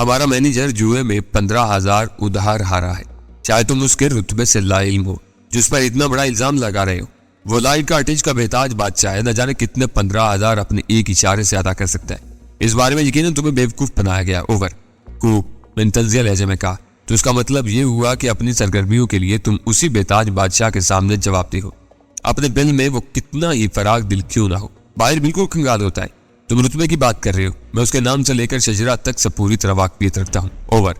ہمارا مینیجر جوئے میں 15,000 ادھار ہارا ہے. چاہے تم اس کے رتبے سے لا علم ہو جس پر اتنا بڑا الزام لگا رہے ہو. وہ لائٹ کارٹیج کا بہتاج بادشاہ ہے، نہ جانے کتنے 15,000 اپنے ایک اشارے سے ادا کر سکتا ہے. اس بارے میں یقیناً تمہیں بیوقوف بنایا گیا. اوور. کوپ میں نے تنزیہ لہجے میں کہا. تو اس کا مطلب یہ ہوا کہ اپنی سرگرمیوں کے لیے تم اسی بہتاج بادشاہ کے سامنے جواب دہ ہو، اپنے دل میں وہ کتنا ہی فراغ دل کیوں نہ ہو. باہر بالکل کنگال ہوتا ہے. تم رتبے کی بات کر رہے ہو، میں اس کے نام سے لے کر شجرہ تک سے پوری طرح واقفیت رکھتا ہوں. اوور.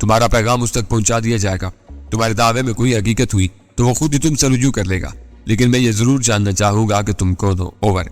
تمہارا پیغام اس تک پہنچا دیا جائے گا. تمہارے دعوے میں کوئی حقیقت ہوئی تو وہ خود ہی تم سے رجوع کر لے گا، لیکن میں یہ ضرور جاننا چاہوں گا کہ تم کون ہو. اوور.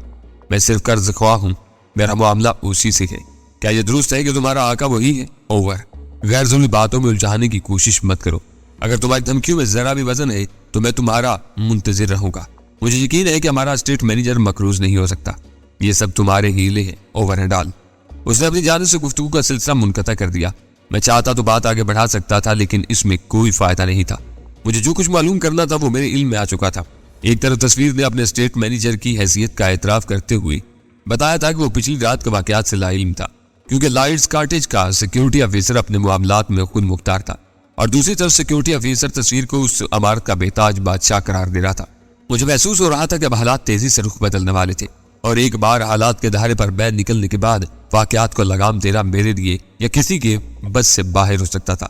میں صرف قرض خواہ ہوں، میرا معاملہ اسی سے ہے. کیا یہ درست ہے کہ تمہارا آقا وہی ہے؟ اوور. غیر ضروری باتوں میں الجھانے کی کوشش مت کرو. اگر تمہاری دھمکیوں میں ذرا بھی وزن ہے تو میں تمہارا منتظر رہوں گا. مجھے یقین ہے کہ ہمارا اسٹیٹ مینیجر مقروض نہیں ہو سکتا. یہ سب تمہارے ہیلے ہیں. Over and all. اس نے اپنی جانب سے گفتگو کا سلسلہ منقطع کر دیا. میں چاہتا تو بات آگے بڑھا سکتا تھا، لیکن اس میں کوئی فائدہ نہیں تھا. مجھے جو کچھ معلوم کرنا تھا وہ میرے علم میں آ چکا تھا. ایک طرف تصویر نے اپنے اسٹیٹ مینیجر کی حیثیت کا اعتراف کرتے ہوئے بتایا تھا کہ وہ پچھلی رات کے واقعات سے لا علم تھا، کیونکہ لائٹس کارٹیج کا سیکیورٹی آفیسر اپنے معاملات میں خود مختار تھا، اور دوسری طرف سیکیورٹی آفیسر تصویر کو اس عمارت کا بہتاج بادشاہ قرار دے رہا تھا. مجھے محسوس ہو رہا تھا کہ اب حالات تیزی سے رخ بدلنے والے تھے، اور ایک بار حالات کے دھارے پر بین نکلنے کے بعد واقعات کو لگام دینا میرے لیے یا کسی کے بس سے باہر ہو سکتا تھا.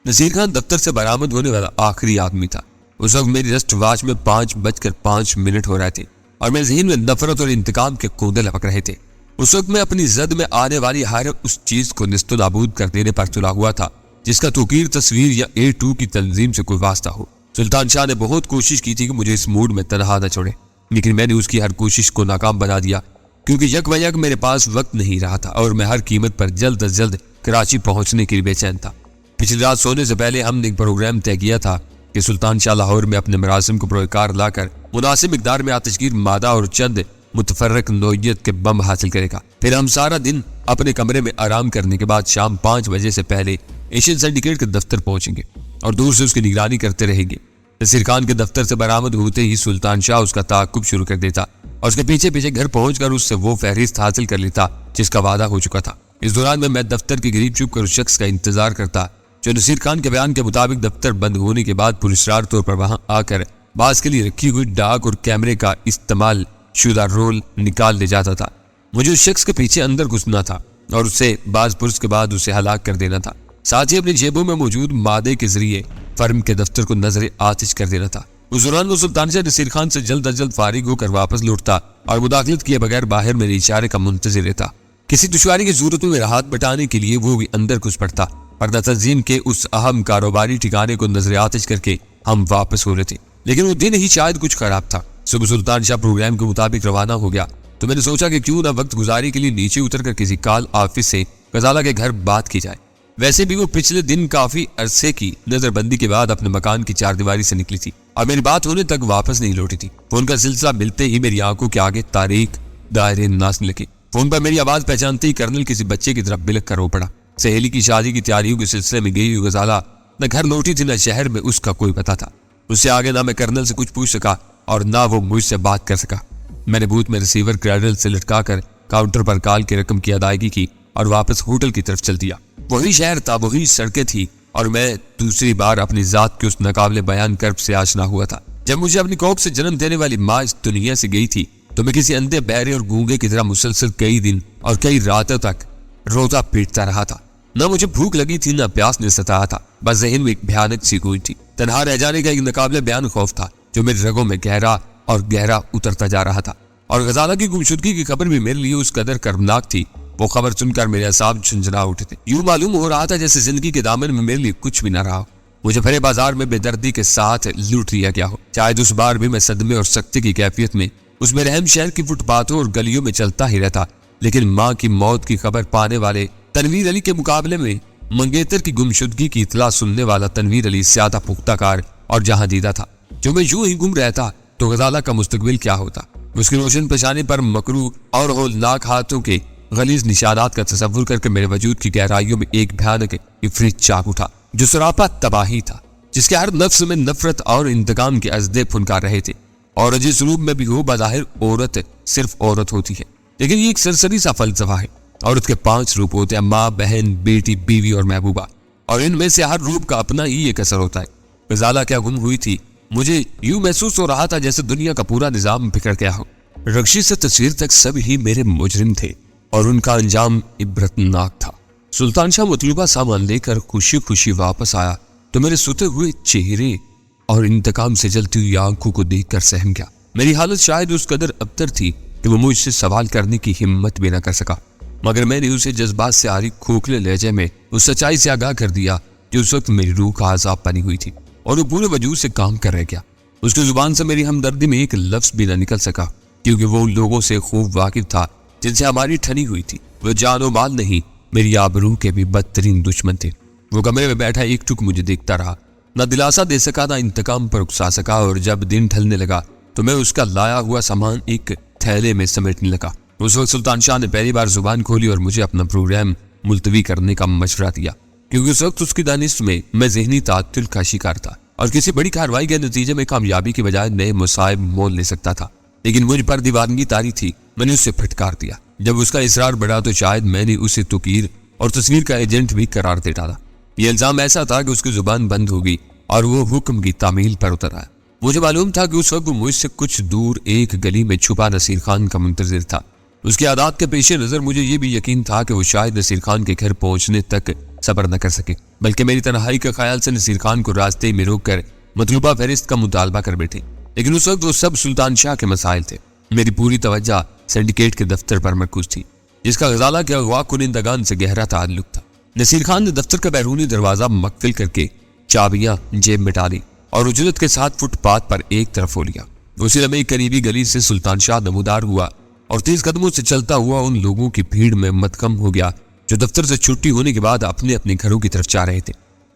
نصیر خان دفتر سے برآمد ہونے والا آخری آدمی تھا. اس وقت میری رسٹ واچ میں 5:05 ہو رہے تھے، اور میرے ذہن میں نفرت اور انتقام کے کودے لپک رہے تھے. اس وقت میں اپنی زد میں آنے والی ہر اس چیز کو نیست و نابود کر دینے پر تلا ہوا تھا جس کا توقیر تصویر یا A2 کی تنظیم سے کوئی واسطہ ہو. سلطان شاہ نے بہت کوشش کی تھی کہ مجھے اس موڈ میں تنہا نہ چھوڑے، لیکن میں نے اس کی ہر کوشش کو ناکام بنا دیا، کیونکہ یک بیک میرے پاس وقت نہیں رہا تھا اور میں ہر قیمت پر جلد از جلد کراچی پہنچنے کے لیے بے چین تھا. پچھلی رات سونے سے پہلے ہم نے ایک پروگرام طے کیا تھا کہ سلطان شاہ لاہور میں اپنے مراسم کو پروکار لا کر مناسب مقدار میں آتشگیر مادہ اور چند متفرق نوعیت کے بم حاصل کرے گا. پھر ہم سارا دن اپنے کمرے میں آرام کرنے کے بعد شام 5 بجے سے پہلے ایشین سینڈیکیٹ کے دفتر پہنچیں گے اور دور سے اس کی نگرانی کرتے رہیں گے. نصیر خان کے دفتر سے برآمد ہوتے ہی سلطان شاہ اس کا تعاقب شروع کر دیتا اور اس کے پیچھے پیچھے گھر پہنچ کر اس سے وہ فہرست حاصل کر لیتا جس کا وعدہ ہو چکا تھا. اس دوران میں دفتر کے قریب چھپ کر اس شخص کا انتظار کرتا جو نصیر خان کے بیان کے مطابق دفتر بند ہونے کے بعد پراسرار طور پر وہاں آ کر باز کے لیے رکھی ہوئی ڈاک اور کیمرے کا استعمال شدہ رول نکال لے جاتا تھا. مجھے اس شخص کے پیچھے اندر گھسنا تھا اور اسے باز پرس کے بعد اسے ہلاک کر دینا تھا. ساتھ ہی اپنی جیبوں میں موجود مادے کے ذریعے فرم کے دفتر کو نظر آتش کر دینا تھا. اس دوران وہ سلطان شاہ نصیر خان سے جلد از جلد فارغ ہو کر واپس لوٹتا اور مداخلت کیے بغیر باہر میرے اشارے کا منتظر رہتا. کسی دشواری کی صورتوں میں راحت بٹانے کے لیے وہ بھی اندر گھس پڑتا. پردہ تنظیم کے اس اہم کاروباری ٹھکانے کو نظر آتش کر کے ہم واپس ہو رہے تھے، لیکن وہ دن ہی شاید کچھ خراب تھا. صبح سلطان شاہ پروگرام کے مطابق روانہ ہو گیا تو میں نے سوچا کہ کیوں نہ وقت گزاری کے لیے نیچے اتر کر کسی کال آفس سے غزالہ کے گھر بات کی جائے. ویسے بھی وہ پچھلے دن کافی عرصے کی نظر بندی کے بعد اپنے مکان کی 4 دیواری سے نکلی تھی اور میری بات ہونے تک واپس نہیں لوٹی تھی. فون کا سلسلہ ملتے ہی میری آنکھوں کے آگے تاریک دائرے ناچنے لگے. فون پر میری آواز پہچانتے ہی کرنل کسی بچے کی طرف بلک کر رو پڑا. سہیلی کی شادی کی تیاریوں کے سلسلے میں گئی ہوئی غزالہ نہ گھر لوٹی تھی نہ شہر میں اس کا کوئی پتہ تھا. اس سے آگے نہ میں کرنل سے کچھ پوچھ سکا اور نہ وہ مجھ سے بات کر سکا. میں نے بوتھ میں ریسیور کریڈل سے لٹکا کر کاؤنٹر پر کال کی رقم کی ادائیگی کی اور واپس ہوٹل کی طرف چل دیا. وہی شہر تھا، وہی سڑکیں تھی، اور میں دوسری بار اپنی ذات کے اس ناقابل بیان کرب سے آشنا ہوا تھا. جب مجھے اپنی کوکھ سے جنم دینے والی ماں اس دنیا سے گئی تھی تو میں کسی اندھے بہرے اور گونگے کی طرح مسلسل کئی دن اور کئی راتوں تک روتا پیٹتا رہا تھا. نہ مجھے بھوک لگی تھی نہ پیاس نے ستایا تھا، بس ذہن میں ایک بھیانک سی گوئی تھی. تنہا رہ جانے کا ایک ناقابل بیان خوف تھا جو میرے رگوں میں گہرا اور گہرا اترتا جا رہا تھا. اور غزالہ کی گمشدگی کی خبر بھی میرے لیے اس قدر کربناک تھی. وہ خبر سن کر میرے اعصاب جھنجھنا اٹھے تھے. یوں معلوم ہو رہا تھا جیسے زندگی کے دامن میں میرے لیے کچھ بھی نہ رہا ہو. مجھے بھرے بازار میں بے دردی کے ساتھ لوٹ لیا گیا ہو. شاید اس بار بھی میں صدمے اور سختی کی کیفیت میں اس میں رحم شہر کی فٹ پاتھوں اور گلیوں میں چلتا ہی رہتا، لیکن ماں کی موت کی خبر پانے والے تنویر علی کے مقابلے میں منگیتر کی گمشدگی کی اطلاع سننے والا تنویر علی زیادہ پختہ کار اور جہاں دیدہ تھا. جو میں یوں ہی گم رہتا تو غزالہ کا مستقبل کیا ہوتا؟ اس کی روشن پیشانی پر مکروہ اور ہولناک ہاتھوں کے غلیظ نشانات کا تصور کر کے میرے وجود کی گہرائیوں میں ایک بھیانک عفریت چاک اٹھا جو سراپا تباہی تھا، جس کے ہر نفس میں نفرت اور انتقام کے ازدے پھنکار رہے تھے. اور جس روپ میں بھی ہو بظاہر عورت صرف عورت ہوتی ہے، لیکن یہ ایک سرسری سا فلسفہ ہے عورت کے 5 روپ ہوتے ہیں: ماں، بہن، بیٹی، بیوی اور محبوبہ، اور ان میں سے ہر روپ کا اپنا ہی ایک اثر ہوتا ہے۔ غزالہ کیا گم ہوئی تھی، مجھے یوں محسوس ہو رہا تھا جیسے دنیا کا پورا نظام بکھر گیا ہو۔ رکشی سے تصویر تک سب ہی میرے مجرم تھے اور ان کا انجام عبرتناک تھا۔ سلطان شاہ مطلوبہ سامان لے کر خوشی خوشی واپس آیا تو میرے سوتے ہوئے چہرے اور انتقام سے جلتی ہوئی آنکھوں کو دیکھ کر سہم گیا۔ میری حالت شاید اس قدر ابتر تھی کہ وہ مجھ سے سوال کرنے کی ہمت بھی نہ کر سکا، مگر میں نے اسے جذبات سے آری کھوکھلے لہجے میں اس سچائی سے آگاہ کر دیا جو اس وقت میری روح کا عذاب بنی ہوئی تھی، اور وہ پورے وجود سے کام کر رہ گیا۔ اس کی زبان سے میری ہمدردی میں ایک لفظ بھی نہ نکل سکا، کیونکہ وہ ان لوگوں سے خوب واقف تھا جن سے ہماری ٹھنی ہوئی تھی۔ وہ جان و مال نہیں، میری آبرو کے بھی بدترین دشمن تھے۔ وہ کمرے میں بیٹھا ایک ٹک مجھے دیکھتا رہا، نہ دلاسا دے سکا نہ انتقام پر اکسا سکا، اور جب دن ڈھلنے لگا تو میں اس کا لایا ہوا سامان ایک تھیلے میں سمیٹنے لگا۔ اس وقت سلطان شاہ نے پہلی بار زبان کھولی اور مجھے اپنا پروگرام ملتوی کرنے کا مشورہ دیا، کیونکہ اس وقت اس کی دانش میں ذہنی تعطل کا شکار تھا اور کسی بڑی کارروائی کے نتیجے میں کامیابی کی بجائے نئے مصائب مول لے سکتا تھا۔ لیکن مجھ پر دیوانگی طاری تھی، میں نے اسے پھٹکار دیا۔ جب اس کا اصرار بڑھا تو شاید میں نے اسے توقیر اور تصویر کا ایجنٹ بھی قرار دے ڈالا۔ یہ الزام ایسا تھا کہ اس کی زبان بند ہو گئی اور وہ حکم کی تعمیل پر اتر آیا۔ مجھے معلوم تھا کہ اس وقت وہ مجھ سے کچھ دور ایک گلی میں چھپا نصیر خان کا منتظر تھا۔ اس کی عادات کے پیش نظر مجھے یہ بھی یقین تھا کہ وہ شاید نصیر خان کے گھر پہنچنے تک صبر نہ کر سکے، بلکہ میری تنہائی کا خیال سے نصیر خان کو راستے میں روک کر مطلوبہ فہرست کا مطالبہ کر بیٹھے۔ لیکن اس وقت وہ سب سلطان شاہ کے مسائل تھے۔ میری پوری توجہ سینڈیکیٹ کے دفتر پر مرکوز تھی، جس کا غزالہ کے اغوا کنندگان سے گہرا تعلق تھا۔ نصیر خان نے دفتر کا بیرونی دروازہ مقفل کر کے چابیاں جیب میں ڈالی اور اجلت کے ساتھ فٹ پاتھ پر ایک طرف ہو لیا۔ اسی لمحے قریبی گلی سے سلطان شاہ نمودار ہوا اور تیز قدموں سے چلتا ہوا ان لوگوں کی بھیڑ میں مدغم ہو گیا جو دفتر سے چھٹی ہونے کے بعد اپنے اپنے گھروں کی طرف جا رہے تھے۔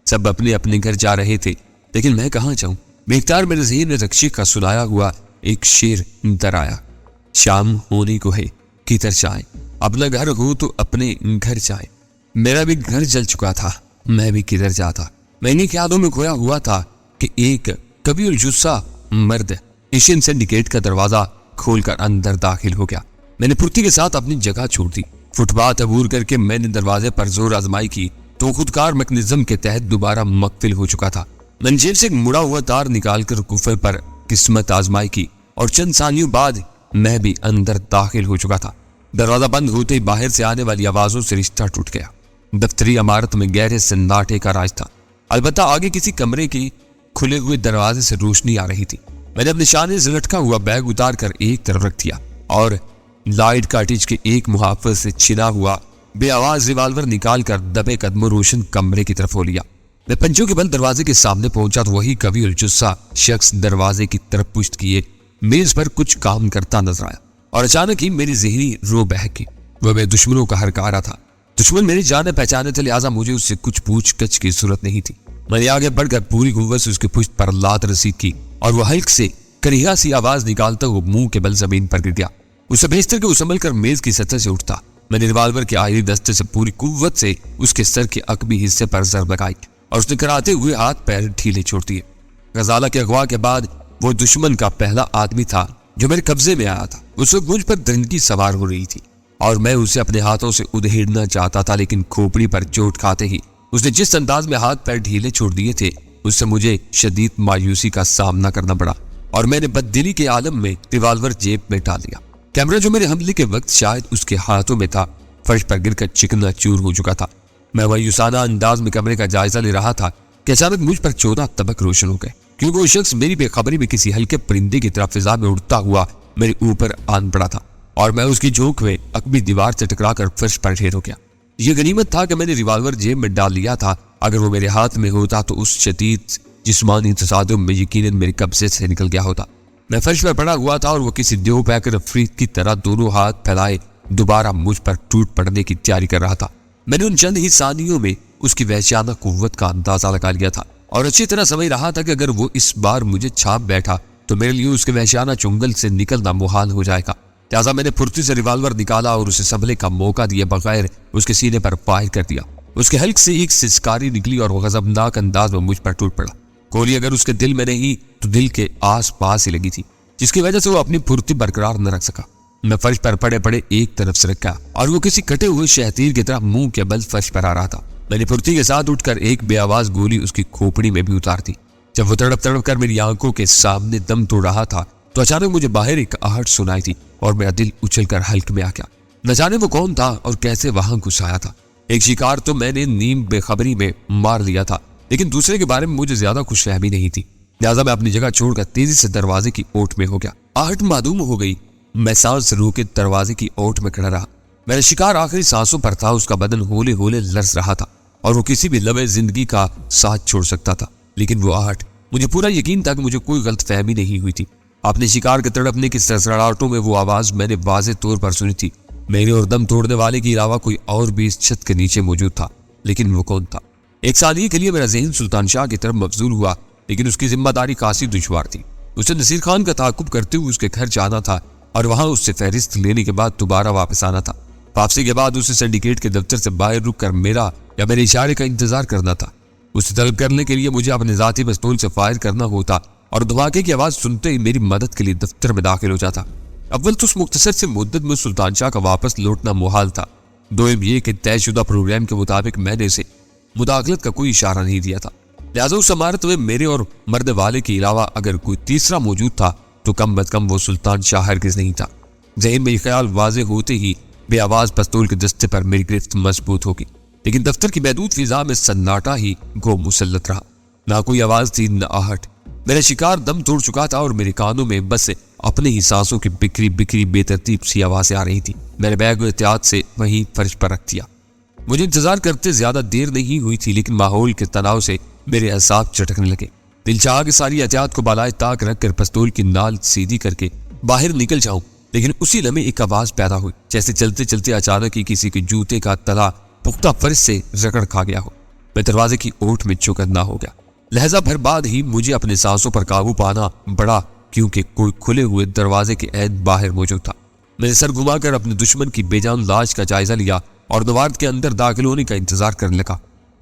سب اپنے اپنے گھر جا رہے تھے، لیکن میں کہاں جاؤں؟ بے اختیار میرے ذہن میں رکشی کا سنایا ہوا ایک شعر در آیا: شام ہونے کو ہے کدھر جائیں، اپنا گھر ہو تو اپنے گھر جائیں۔ میرا بھی گھر جل چکا تھا، میں بھی کدھر جاتا۔ میں انہیں خیالوں میں کھویا ہوا تھا کہ ایک کبھی الجثہ مرد ایشین سینڈیکیٹ کا دروازہ کھول کر اندر داخل ہو گیا۔ میں نے پھرتی کے ساتھ اپنی جگہ چھوڑ دی۔ فٹ پاتھ عبور کر کے میں نے دروازے پر زور آزمائی کی تو خودکار میکانزم کے تحت دوبارہ مقفل ہو چکا تھا۔ میں نے جیب سے ایک مڑا ہوا تار نکال کر کفے پر قسمت آزمائی کی اور چند ثانیوں بعد میں بھی اندر داخل ہو چکا تھا۔ دروازہ بند ہوتے ہی باہر سے آنے والی آوازوں سے رشتہ ٹوٹ گیا۔ دفتری عمارت میں گہرے سناٹے کا راج تھا، البتہ آگے کسی کمرے کی کھلے ہوئے دروازے سے روشنی آ رہی تھی۔ میں نے اپنے شانے سے لٹکا ہوا بیگ اتار کر ایک طرف رکھ دیا اور لائٹ کاٹیج کے ایک محافظ سے چھنا ہوا بے آواز ریوالور نکال کر دبے قدموں روشن کمرے کی طرف ہو لیا۔ میں پنجوں کے بل دروازے کے سامنے پہنچا تو وہی کبھی الجثہ شخص دروازے کی طرف پشت کیے میز پر کچھ کام کرتا نظر آیا، اور اچانک ہی میری ذہنی رو بہک گئی۔ وہ میرے دشمنوں کا ہرکارا تھا۔ دشمن میری جانے پہچانے تھے، لہٰذا مجھے اس سے کچھ پوچھ گچھ کی ضرورت نہیں تھی۔ میں نے آگے بڑھ کر پوری قوت سے اس کی پشت پر لات رسید کی اور وہ ہلک سے کریہا سی آواز نکالتا وہ منہ کے بل زمین پر گر گیا۔ اسے بھیجتے کہ وہ سنبھل کر میز کی سطح سے اٹھتا۔ میں نے ریوالور کے آئری دستے سے پوری قوت سے اس کے سر کے عقبی حصے پر ضرب لگائی اور اس نے کراتے ہوئے ہاتھ پیر ڈھیلے چھوڑ دیے۔ غزالہ کے اغوا کے بعد وہ دشمن کا پہلا آدمی تھا جو میرے قبضے میں آیا تھا۔ اس وقت مجھ پر درندگی سوار ہو رہی تھی اور میں اسے اپنے ہاتھوں سے ادھیڑنا چاہتا تھا، لیکن کھوپڑی پر چوٹ کھاتے ہی اس نے جس انداز میں ہاتھ پیر ڈھیلے چھوڑ دیے تھے اس سے مجھے شدید مایوسی کا سامنا کرنا پڑا اور میں نے بددلی کے عالم میں ریوالور جیب میں ڈال دیا۔ کیمرہ جو میرے حملے کے وقت شاید اس کے ہاتھوں میں تھا فرش پر گر کر چکنا چور ہو چکا تھا۔ میں مایوسانہ انداز میں کمرے کا جائزہ لے رہا تھا کہ اچانک مجھ پر 14 طبق روشن ہو گئے، کیونکہ وہ شخص میری بے خبری میں کسی ہلکے پرندے کی طرف فضا میں اڑتا ہوا میرے اوپر آن پڑا تھا اور میں اس کی جھونک میں عقبی دیوار سے ٹکرا کر فرش پر ڈھیر ہو گیا۔ یہ غنیمت تھا کہ میں نے ریوالور جیب میں ڈال لیا تھا، اگر وہ میرے ہاتھ میں ہوتا تو اس شدید جسمانی تصادم میں یقیناً میرے قبضے سے نکل گیا ہوتا۔ میں فرش پر پڑا ہوا تھا اور وہ کسی دیو پیکر افریت کی طرح دونوں ہاتھ پھیلائے دوبارہ مجھ پر ٹوٹ پڑنے کی تیاری کر رہا تھا۔ میں نے ان چند ہی ثانیوں میں اس کی وحشیانہ قوت کا اندازہ لگا لیا تھا اور اچھی طرح سمجھ رہا تھا کہ اگر وہ اس بار مجھے چھاپ بیٹھا تو میرے لیے اس کے وحشیانہ چنگل سے نکلنا محال ہو جائے گا۔ لہٰذا میں نے پھرتی سے ریوالور نکالا اور اسے سنبھلنے کا موقع دیے بغیر اس کے سینے پر فائر کر دیا۔ اس کے حلق سے ایک سسکاری نکلی اور وہ غضبناک انداز میں مجھ پر ٹوٹ پڑا۔ گولی اگر اس کے دل میں نہیں تو دل کے آس پاس ہی لگی تھی، جس کی وجہ سے وہ اپنی پھرتی برقرار نہ رکھ سکا۔ میں فرش پر پڑے پڑے ایک طرف سے رکھا اور وہ کسی کٹے ہوئے شہتیر کی طرح منہ کے بل فرش پر آ رہا تھا۔ میں نے پھرتی کے ساتھ اٹھ کر ایک بے آواز گولی اس کی کھوپڑی میں بھی اتار دی۔ جب وہ تڑپ تڑپ کر میری آنکھوں کے سامنے دم توڑ رہا تھا تو اچانک مجھے باہر ایک آہٹ سنائی تھی اور میرا دل اچھل کر حلق میں آ گیا۔ نہ جانے وہ کون تھا اور کیسے وہاں گھس آیا تھا۔ ایک شکار تو میں نے نیم بے خبری میں مار لیا تھا، لیکن دوسرے کے بارے میں مجھے زیادہ خوش فہمی نہیں تھی، لہٰذا میں اپنی جگہ چھوڑ کر تیزی سے دروازے کی اوٹ میں ہو گیا۔ آہٹ معدوم ہو گئی۔ میں سانس روکے دروازے کی اوٹ میں کھڑا رہا۔ میرا شکار آخری سانسوں پر تھا، اس کا بدن ہولے ہولے لرز رہا تھا اور وہ کسی بھی لمحے زندگی کا ساتھ چھوڑ سکتا تھا، لیکن وہ آہٹ، مجھے پورا یقین تھا کہ مجھے کوئی غلط فہمی نہیں ہوئی تھی۔ اپنے شکار کے تڑپنے کی سڑسڑاہٹوں میں وہ آواز میں نے واضح طور پر سنی تھی۔ میرے اور دم توڑنے والے کے علاوہ کوئی اور بھی اس چھت کے نیچے موجود تھا، لیکن وہ کون تھا؟ ایک ثانیے کے لیے میرا ذہن سلطان شاہ کی طرف مبذول ہوا، لیکن اس کی ذمہ داری خاصی دشوار تھی۔ اسے نصیر خان کا تعاقب کرتے ہوئے اس کے گھر جانا تھا اور وہاں اس سے فہرست لینے کے بعد دوبارہ واپس آنا تھا۔ واپسی کے بعد اسے سنڈیکیٹ کے دفتر سے باہر رک کر میرا یا میرے اشارے کا انتظار کرنا تھا۔ اسے طلب کرنے کے لیے مجھے اپنے ذاتی پستول سے فائر کرنا ہوتا اور دھماکے کی آواز سنتے ہی میری مدد کے لیے دفتر میں داخل ہو جاتا۔ اول تو اس مختصر سے مدت میں سلطان شاہ کا واپس لوٹنا محال تھا، دوم یہ کہ طے شدہ پروگرام کے مطابق میں نے اسے مداخلت کا کوئی اشارہ نہیں دیا تھا، لہٰذا اس عمارت میں میرے اور مرد والے کے علاوہ اگر کوئی تیسرا موجود تھا تو کم از کم وہ سلطان شاہ ہرگز نہیں تھا۔ ذہن میں یہ خیال واضح ہوتے ہی بے آواز پستول کے دستے پر میری گرفت مضبوط ہوگی، لیکن دفتر کی محدود فضا میں سناٹا ہی گو مسلط رہا۔ نہ کوئی آواز تھی نہ آہٹ۔ میرا شکار دم توڑ چکا تھا اور میرے کانوں میں بس اپنے ہی سانسوں کی بکھری بکھری بے ترتیب سی آوازیں آ رہی تھی۔ میں نے بیگ احتیاط سے وہیں فرش پر رکھ دیا۔ مجھے انتظار کرتے زیادہ دیر نہیں ہوئی تھی، لیکن ماحول کے تناؤ سے میرے اعصاب چٹکنے لگے۔ دل چاہا کہ ساری احتیاط کو بالائے طاق رکھ کر پستول کی نال سیدھی کر کے باہر نکل جاؤں، لیکن اسی لمحے ایک آواز پیدا ہوئی، جیسے چلتے چلتے اچانک ہی کسی کے جوتے کا تلا پختہ فرش سے رگڑ کھا گیا ہو۔ میں دروازے کی اوٹ میں چوکنا ہو گیا۔ لہجہ بھر بعد ہی مجھے اپنے سانسوں پر قابو پانا بڑا، کیونکہ کوئی کھلے ہوئے دروازے کے عین باہر موجود تھا۔ میں نے سر گھما کر اپنے دشمن کی بے جان لاش کا جائزہ لیا اور نوارد کے اندر داخل ہونے کا انتظار کرنے لگا۔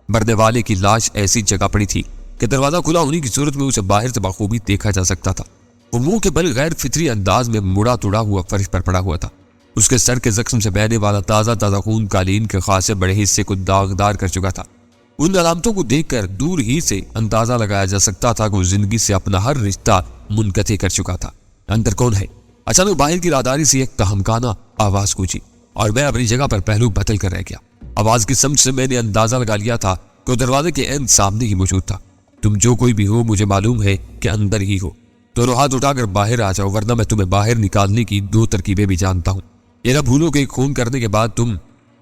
مرنے والے کی لاش ایسی جگہ پڑی تھی کہ دروازہ کھلا ہونے کی صورت میں اسے باہر سے بخوبی دیکھا جا سکتا تھا۔ وہ منہ کے بل غیر فطری انداز میں مڑا توڑا ہوا فرش پر پڑا ہوا تھا۔ اس کے سر کے زخم سے بہنے والا تازہ تازہ خون قالین کے خاصے بڑے حصے کو داغدار کر چکا تھا۔ ان علامتوں کو دیکھ کر دور ہی سے اندازہ لگایا جا سکتا تھا کہ وہ زندگی سے اپنا ہر رشتہ منقطع کر چکا تھا۔ اندر کون ہے؟ اچانک باہر کی راداری سے ایک تہمکانہ آواز گونجی اور میں اپنی جگہ پر پہلو بدل کر رہ گیا۔ آواز کی سمجھ سے میں نے اندازہ لگا لیا تھا کہ وہ دروازے کے عین سامنے ہی موجود تھا۔ تم جو کوئی بھی ہو، مجھے معلوم ہے کہ اندر ہی ہو، دونوں ہاتھ اٹھا کر باہر آ جاؤ، ورنہ میں تمہیں باہر نکالنے کی 2 ترکیبیں بھی جانتا ہوں۔ یہ نہ بھولو کہ خون کرنے کے بعد تم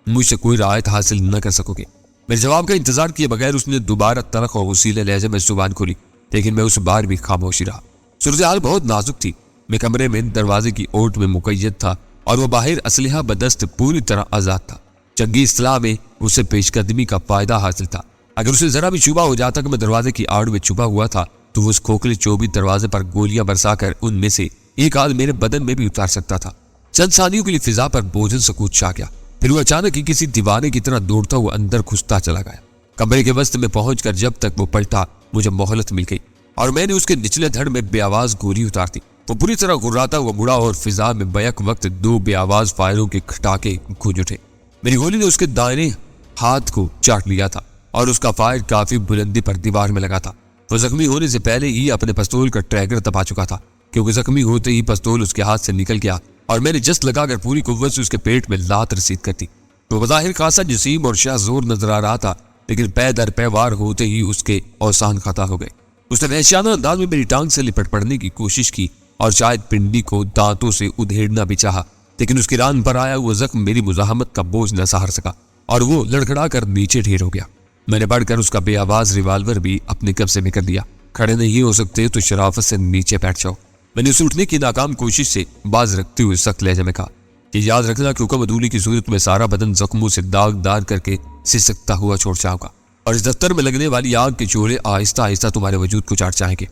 مجھ سے کوئی رعایت حاصل نہ کر سکو گے۔ میرے جواب کا انتظار کیے بغیر اس نے دوبارہ تلخ اور وسیلے لہجے میں زبان کھولی، لیکن میں اس بار بھی خاموشی رہا۔ صورتحال بہت نازک تھی۔ میں کمرے میں دروازے کی اوٹ میں مقید تھا اور وہ باہر اسلحہ بدست پوری طرح آزاد تھا۔ جنگی اصطلاح میں اسے پیش قدمی کا فائدہ حاصل تھا۔ اگر اسے ذرا بھی شبہ ہو جاتا کہ میں دروازے کی آڑ میں چھپا ہوا تھا تو وہ اس کھوکھلے چوبی دروازے پر گولیاں برسا کر ان میں سے ایک آدھ میرے بدن میں بھی اتار سکتا تھا۔ چند ثانیوں کے لیے فضا پر بوجھل سکوت چھا گیا، پھر وہ اچانک ہی کسی دیوانے کی طرح دوڑتا ہوا اندر گھستا چلا گیا۔ کمرے کے وسط میں پہنچ کر جب تک وہ پلٹا مجھے مہلت مل گئی اور میں نے اس کے نچلے دھڑ میں بے آواز گولی اتار دی۔ وہ پوری طرح گراتا ہوا مڑا اور فضا میں بیک وقت 2 بے آواز فائروں کے کھٹاکے گونج اٹھے۔ میری گولی نے اس کے دائیں ہاتھ کو چاٹ لیا تھا اور اس کا فائر کافی بلندی پر دیوار میں لگا تھا۔ وہ زخمی ہونے سے پہلے ہی اپنے پستول کا ٹریگر دبا چکا تھا، کیونکہ زخمی ہوتے ہی پستول اس کے ہاتھ سے نکل گیا اور میں نے جست لگا کر پوری قوت سے اس کے پیٹ میں لات رسید کر دی۔ وہ بظاہر خاصا جسیم اور شاہ زور نظر آ رہا تھا، لیکن پے در پے وار ہوتے ہی اس کے اوسان خطا ہو گئے۔ اس نے وحشیانہ انداز میں میری ٹانگ سے لپٹ پڑنے کی کوشش کی اور شاید پنڈی کو دانتوں سے ادھیڑنا بھی چاہا، لیکن اس کی ران پر آیا وہ زخم میری مزاحمت کا بوجھ نہ سہار سکا اور وہ لڑکھڑا کر نیچے ڈھیر ہو گیا۔ میں نے بڑھ کر اس کا بے آواز ریوالور بھی اپنے قبضے میں کر لیا۔ کھڑے نہیں ہو سکتے تو شرافت سے نیچے بیٹھ جاؤ۔ میں نے اسے اٹھنے کی ناکام کوشش سے باز رکھتے ہوئے سخت لہجے میں کہا کہ یاد رکھنا کہ حکم عدولی کی صورت میں سارا بدن زخموں سے داغدار کر کے سسکتا ہوا چھوڑ جاؤں گا اور اس دفتر میں لگنے والی آگ کے چولہے آہستہ آہستہ تمہارے وجود کو چاٹ جائیں گے۔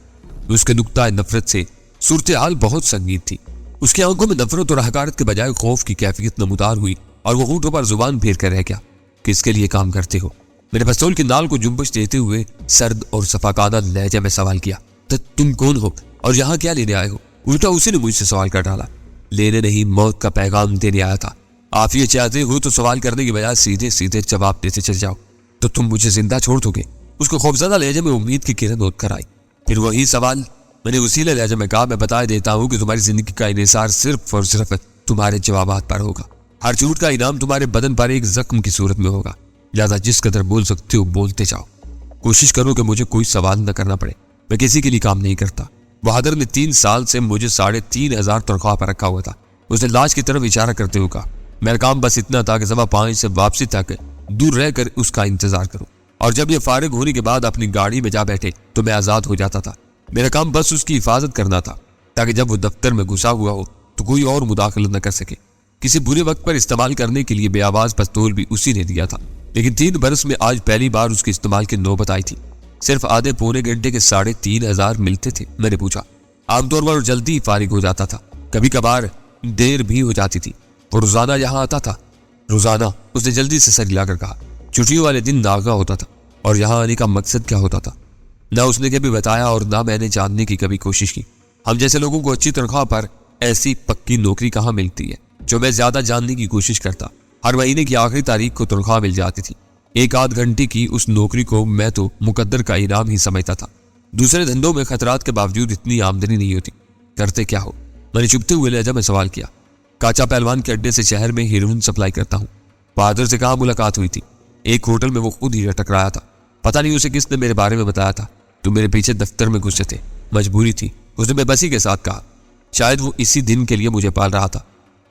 اس کے نقطۂ نفرت سے صورتحال بہت سنگین تھی۔ اس کی آنکھوں میں نفرت اور حقارت کے بجائے خوف کی کیفیت نمودار ہوئی اور وہ ہونٹوں پر زبان پھیر کر رہ گیا۔ کس کے لیے کام کرتے ہو؟ میں نے پستول کی نال کو جنبش دیتے ہوئے سرد اور صفاقانہ لہجے میں سوال کیا۔ تم کون ہو اور یہاں کیا لینے آئے ہو؟ الٹا اسی نے مجھ سے سوال کر ڈالا، لینے نہیں موت کا پیغام دینے آیا تھا۔ آپ یہ چاہتے ہو تو سوال کرنے کی بجائے سیدھے سیدھے جواب دیتے چل جاؤ۔ تو تم مجھے زندہ چھوڑ دو گے؟ اس کو خوفزدہ لہجے میں امید کی کرن اٹھ کر آئی۔ پھر وہی سوال میں نے اسی لہجے میں کہا، میں بتا دیتا ہوں کہ تمہاری زندگی کا انحصار صرف اور صرف تمہارے جوابات پر ہوگا۔ ہر جھوٹ کا انعام تمہارے بدن پر ایک زخم کی صورت میں ہوگا، لہذا جس قدر بول سکتے ہو بولتے جاؤ۔ کوشش کرو کہ مجھے کوئی سوال نہ کرنا پڑے، میں کسی کے لیے کام نہیں کرتا۔ بہادر نے 3 سال سے مجھے 3,500 تنخواہ پر رکھا ہوا تھا۔ اس نے لاش کی طرف اشارہ کرتے ہوئے کہا، میرا کام بس اتنا تھا کہ 5:15 سے واپسی تک دور رہ کر اس کا انتظار کروں، اور جب یہ فارغ ہونے کے بعد اپنی گاڑی میں جا بیٹھے تو میں آزاد ہو جاتا تھا۔ میرا کام بس اس کی حفاظت کرنا تھا، تاکہ جب وہ دفتر میں گھسا ہوا ہو تو کوئی اور مداخلت نہ کر سکے۔ کسی برے وقت پر استعمال کرنے کے لیے بے آواز پستول بھی اسی نے دیا تھا، لیکن 3 برس میں آج پہلی بار اس کے استعمال کی نوبت آئی تھی۔ صرف آدھے پونے گھنٹے کے 3,500 ملتے تھے۔ میں نے پوچھا۔ عام طور پر جلدی فارغ ہو جاتا تھا، کبھی کبھار دیر بھی ہو جاتی تھی۔ وہ روزانہ یہاں آتا تھا؟ روزانہ، اس نے جلدی سے سر ہلا کر کہا۔ چھٹیوں والے دن ناغہ ہوتا تھا، اور یہاں آنے کا مقصد کیا ہوتا تھا؟ نہ اس نے کبھی بتایا اور نہ میں نے جاننے کی کبھی کوشش کی۔ ہم جیسے لوگوں کو اچھی تنخواہ پر ایسی پکی نوکری کہاں ملتی ہے جو میں زیادہ جاننے کی کوشش کرتا۔ ہر مہینے کی آخری تاریخ کو تنخواہ مل جاتی تھی۔ 1 گھنٹے کی اس نوکری کو میں تو مقدر کا انعام ہی سمجھتا تھا۔ دوسرے دھندوں میں خطرات کے باوجود اتنی آمدنی نہیں ہوتی۔ کرتے کیا ہو؟ میں نے چپتے ہوئے لہجہ میں سوال کیا۔ کاچا پہلوان کے اڈے سے شہر میں ہیروئن سپلائی کرتا ہوں۔ بہادر سے کہاں ملاقات ہوئی تھی؟ ایک ہوٹل میں وہ خود ہی ٹکرایا تھا۔ پتہ نہیں اسے کس نے میرے بارے میں بتایا تھا۔ تو میرے پیچھے دفتر میں گھسے تھے، مجبوری تھی، اس نے بے بسی کے ساتھ کہا۔ شاید وہ اسی دن کے لیے مجھے پال رہا تھا۔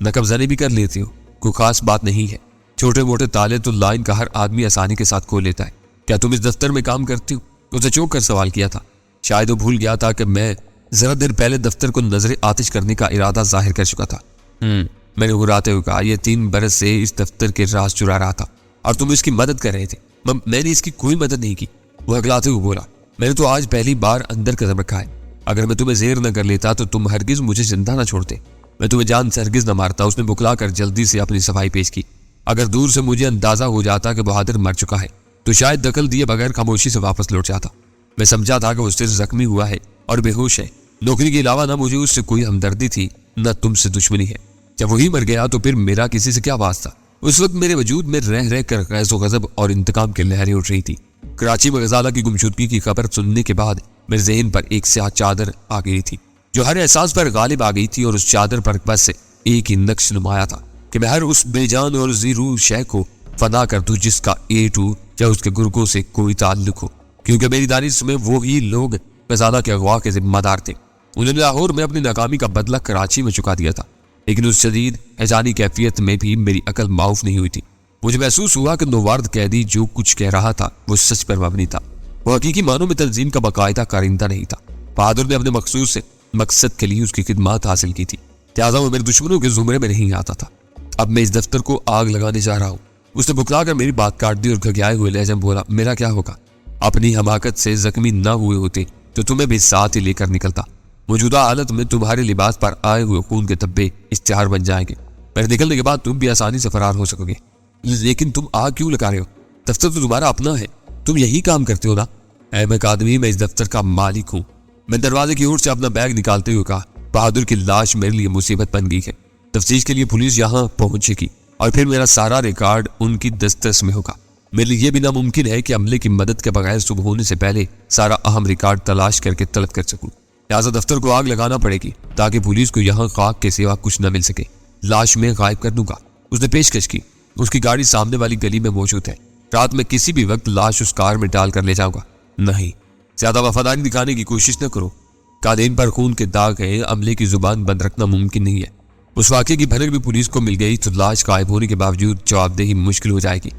نقب زنی بھی کر لیتی ہو، کوئی خاص بات نہیں ہے۔ چھوٹے موٹے تالے تو لائن کا ہر آدمی آسانی کے ساتھ کھول لیتا ہے۔ کیا تم اس دفتر میں کام کرتی ہو؟ اسے چوک کر سوال کیا تھا۔ شاید وہ بھول گیا تھا کہ میں ذرا دیر پہلے دفتر کو نظر آتش کرنے کا ارادہ ظاہر کر چکا تھا۔ میں نے گھراتے ہوئے کہا، یہ 3 برس سے اس دفتر کے راز چرا رہا تھا اور تم اس کی مدد کر رہے تھے۔ میں نے اس کی کوئی مدد نہیں کی، وہ اگلاتے ہوئے بولا۔ میں نے تو آج پہلی بار اندر قدم رکھا ہے۔ اگر میں تمہیں زیر نہ کر لیتا تو تم ہرگز مجھے زندہ نہ چھوڑتے۔ میں تمہیں جان سے ہرگز نہ مارتا۔ اس نے بکلا کر جلدی سے اپنی صفائی پیش کی۔ اگر دور سے مجھے اندازہ ہو جاتا کہ بہادر مر چکا ہے تو شاید دخل دیے بغیر خاموشی سے واپس لوٹ جاتا۔ میں سمجھا تھا کہ وہ صرف زخمی ہوا ہے اور بے ہوش ہے۔ نوکری کے علاوہ نہ مجھے اس سے کوئی ہمدردی تھی، نہ تم سے دشمنی ہے۔ جب وہی مر گیا تو پھر میرا کسی سے کیا واسطہ؟ اس وقت میرے وجود میں رہ رہ کر غیظ و غضب اور انتقام کی لہریں اٹھ رہی تھی۔ کراچی میں غزالہ کی گمشدگی کی خبر سننے کے بعد میرے ذہن پر ایک سیاہ چادر آ گئی تھی جو ہر احساس پر غالب آ گئی تھی، اور اس چادر پر بس ایک ہی نقش نمایا تھا کہ میں ہر اس بے جان اور زیرو شے کو فنا کر دوں جس کا A2 یا اس کے گرگوں سے کوئی تعلق ہو، کیونکہ میری دانش میں وہی لوگ غزالہ کے اغوا کے ذمہ دار تھے۔ انہوں نے لاہور میں اپنی ناکامی کا بدلہ کراچی میں چکا دیا تھا، لیکن اس شدید حیرانی کیفیت میں بھی میری عقل معاف نہیں ہوئی تھی۔ مجھے محسوس ہوا کہ نوارد قیدی جو کچھ کہہ رہا تھا وہ سچ پر مبنی تھا، وہ حقیقی معنوں میں تنظیم کا باقاعدہ کارندہ نہیں تھا۔ بہادر نے اپنے مخصوص مقصد کے لیے اس کی خدمات حاصل کی تھی، لہٰذا وہ میرے دشمنوں کے زمرے میں نہیں آتا تھا۔ اب میں اس دفتر کو آگ لگانے جا رہا ہوں۔ اس نے بکلا کر میری بات کاٹ دی اور گھگیائے ہوئے لہجے میں بولا، میرا کیا ہوگا؟ اپنی حماقت سے زخمی نہ ہوئے ہوتے تو تمہیں بھی ساتھ ہی لے کر نکلتا۔ موجودہ حالت میں تمہارے لباس پر آئے ہوئے خون کے دھبے اشتہار بن جائیں گے۔ میرے نکلنے کے بعد تم بھی آسانی سے فرار ہو سکو گے۔ لیکن تم آگ کیوں لگا رہے ہو؟ دفتر تو تمہارا اپنا ہے، تم یہی کام کرتے ہو نا؟ احمد آدمی، میں اس دفتر کا مالک ہوں۔ میں دروازے کی اور سے اپنا بیگ نکالتے ہوئے کہا، بہادر کی لاش میرے لیے مصیبت بن گئی ہے۔ تفتیش کے لیے پولیس یہاں پہنچے گی اور پھر میرا سارا ریکارڈ ان کی دسترس میں ہوگا۔ میرے لیے یہ بھی ناممکن ہے کہ عملے کی مدد کے بغیر صبح ہونے سے پہلے سارا اہم ریکارڈ تلاش کر کے طلب کر سکوں۔ لہٰذا دفتر کو آگ لگانا پڑے گی تاکہ پولیس کو یہاں خاک کے سوا کچھ نہ مل سکے۔ لاش میں غائب کر دوں گا۔ اس نے پیشکش کی۔ اس کی گاڑی سامنے والی گلی میں موجود ہے۔ رات میں کسی بھی وقت لاش اس کار میں ڈال کر لے جاؤں گا۔ نہیں، زیادہ وفاداری دکھانے کی کوشش نہ کرو۔ قالین پر خون کے داغ ہے، عملے کی زبان بند رکھنا ممکن نہیں ہے۔ اس واقعے کی بھنک بھی پولیس کو مل گئی تو لاش غائب ہونے کے باوجود جواب دہی مشکل ہو جائے گی۔